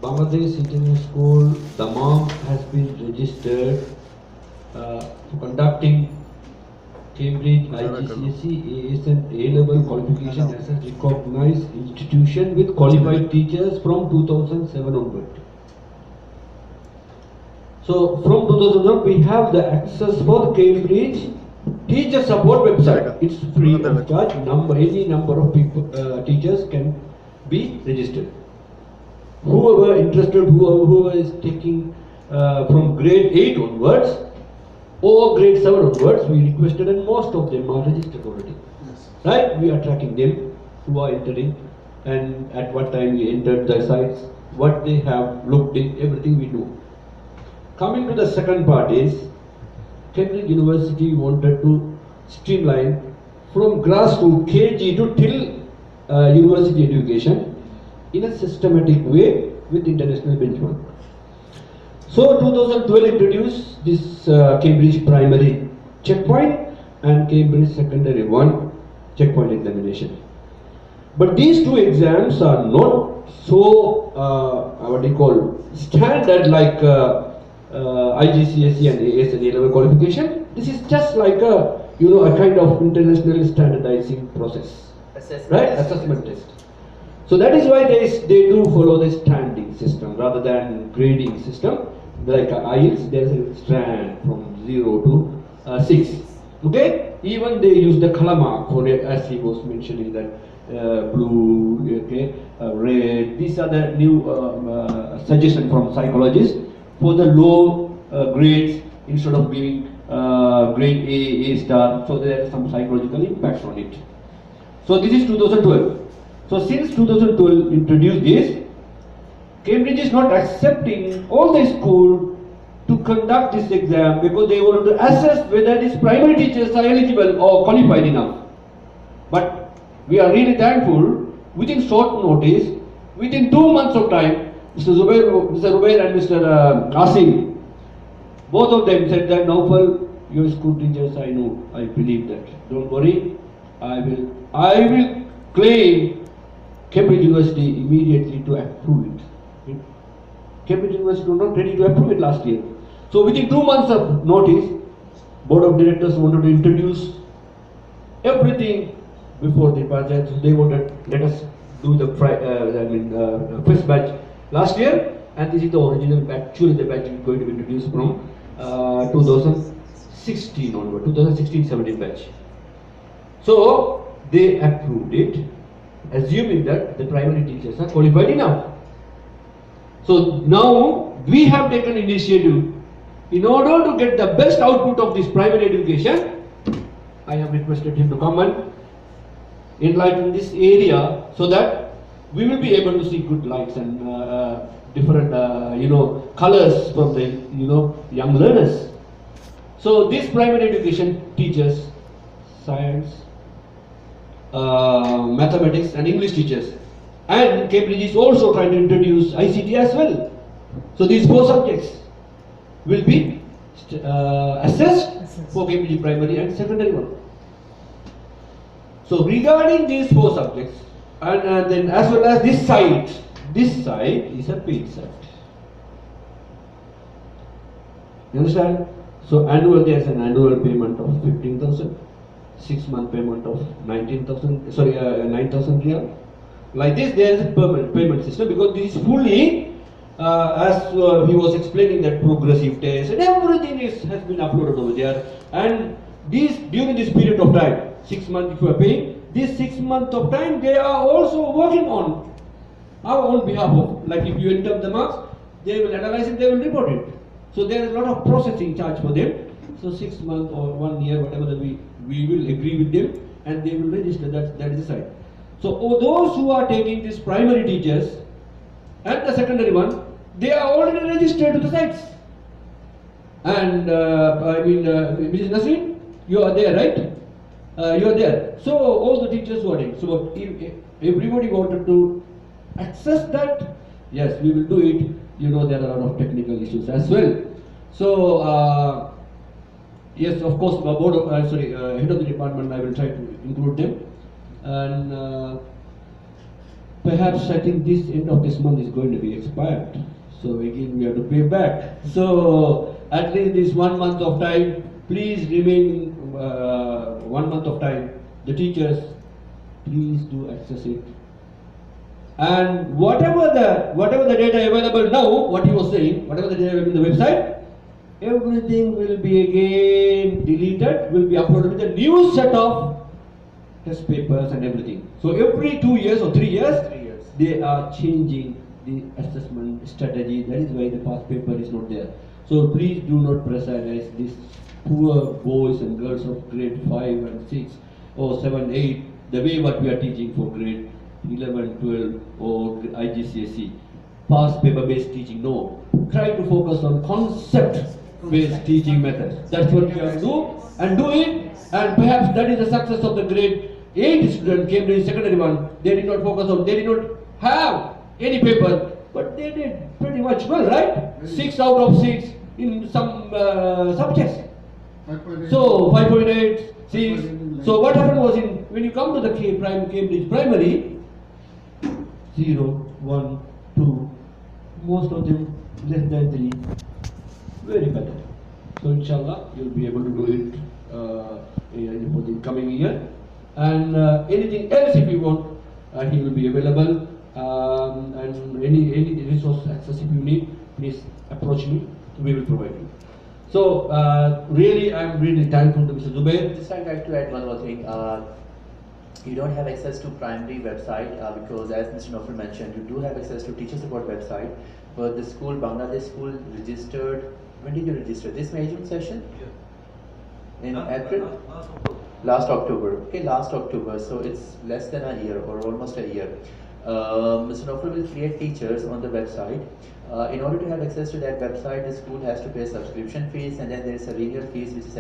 Bangladesh International School, the mom has been registered for conducting Cambridge IGCSE AS and A-level qualification as a recognized institution with qualified teachers from 2007 onward. So from 2001 we have the access for the Cambridge teacher support website. It's free of charge. Any number of people, teachers can be registered. Whoever interested, whoever is taking from grade 8 onwards or grade 7 onwards, we requested and most of them are registered already. Yes. Right? We are tracking them who are entering and at what time we entered the sites, what they have looked in, everything we know. Coming to the second part is, Cambridge University wanted to streamline from grassroots KG to till university education in a systematic way with international benchmark. So 2012 introduced this Cambridge primary checkpoint and Cambridge secondary 1 checkpoint examination. But these two exams are not so what do you call standard like IGCSE and AS and A-level qualification. This is just like a a kind of international standardizing process, assessment test. So that is why they do follow the standing system rather than grading system. Like IELTS, there is a strand from 0 to 6. Okay, even they use the color mark for it, as he was mentioning that blue, okay, red. These are the new suggestion from psychologists for the low grades instead of giving grade A star. So there are some psychological impacts on it. So this is 2012. So since 2012 introduced this, Cambridge is not accepting all the school to conduct this exam because they want to assess whether these primary teachers are eligible or qualified enough. But we are really thankful, within short notice, within 2 months of time, Mr. Zubair and Mr. Asim, both of them said that Naufal, your school teachers, I know, I believe that. Don't worry, I will claim Cambridge University immediately to approve it. Cambridge University was not ready to approve it last year. So within 2 months of notice, Board of Directors wanted to introduce everything before the departure. So they wanted let us do the first batch last year, and this is the original batch. Actually, the batch is going to be introduced from 2016 onward, 2016-17 batch. So they approved it, assuming that the primary teachers are qualified enough. So now we have taken initiative in order to get the best output of this primary education. I have requested him to come and enlighten this area so that we will be able to see good lights and different colors from the young learners. So this primary education teaches science, mathematics and English teachers, and Cambridge is also trying to introduce ICT as well. So these 4 subjects will be assessed for Cambridge primary and secondary 1. So regarding these 4 subjects, and then as well as this site is a paid site. You understand? So there's an annual payment of 15,000, 6-month payment of 9,000 riyal. Like this, there is a payment system because this is fully, as he was explaining, that progressive test and everything has been uploaded over there. And during this period of time, 6 months if you are paying, this 6 months of time they are also working on our own behalf of, like if you enter the marks, they will analyze it, they will report it. So there is a lot of processing charge for them. So 6 months or 1 year, whatever that we will agree with them, and they will register. That is the site. So those who are taking these primary teachers and the secondary one, they are already registered to the sites. And Mrs. Nasreen, you are there, right? You are there. So all the teachers who are in. So if everybody wanted to access that, yes, we will do it. There are a lot of technical issues as well. So yes, of course, head of the department, I will try to include them. And perhaps I think this end of this month is going to be expired. So again we have to pay back. So at least this 1 month of time, please remain 1 month of time. The teachers, please do access it. And whatever the data available now, what he was saying, whatever the data available in the website, everything will be again deleted, will be uploaded with a new set of test papers and everything. So every 2 years or 3 years, they are changing the assessment strategy. That is why the past paper is not there. So please do not pressurize these poor boys and girls of grade 5 and 6 or 7, 8, the way what we are teaching for grade 11, 12 or IGCSE. Past paper based teaching, no. Try to focus on concept based teaching methods. That's what you have to do, and do it. And perhaps that is the success of the grade 8 student Cambridge secondary one. They did not focus on, they did not have any paper, but they did pretty much well, right? 6 out of 6 in some subjects. So 5.8, 6. So what happened was, when you come to the Cambridge primary, 0, 1, 2, most of them less than 3, very better. So inshallah you'll be able to do it for the coming year. And anything else if you want, he will be available. And any resource access if you need, please approach me. We will provide you. So really, I'm really thankful to Mr. Zubair. Just I'd like to add one more thing. You don't have access to primary website because, as Mr. Nofal mentioned, you do have access to teacher support website. But the school, Bangladesh school, registered. When did you register? This May June session? Yeah. In April? Last October. Okay, last October. So it's less than a year or almost a year. Mr. Nofal will create teachers on the website. In order to have access to that website, the school has to pay subscription fees, and then there is a renewal fees which is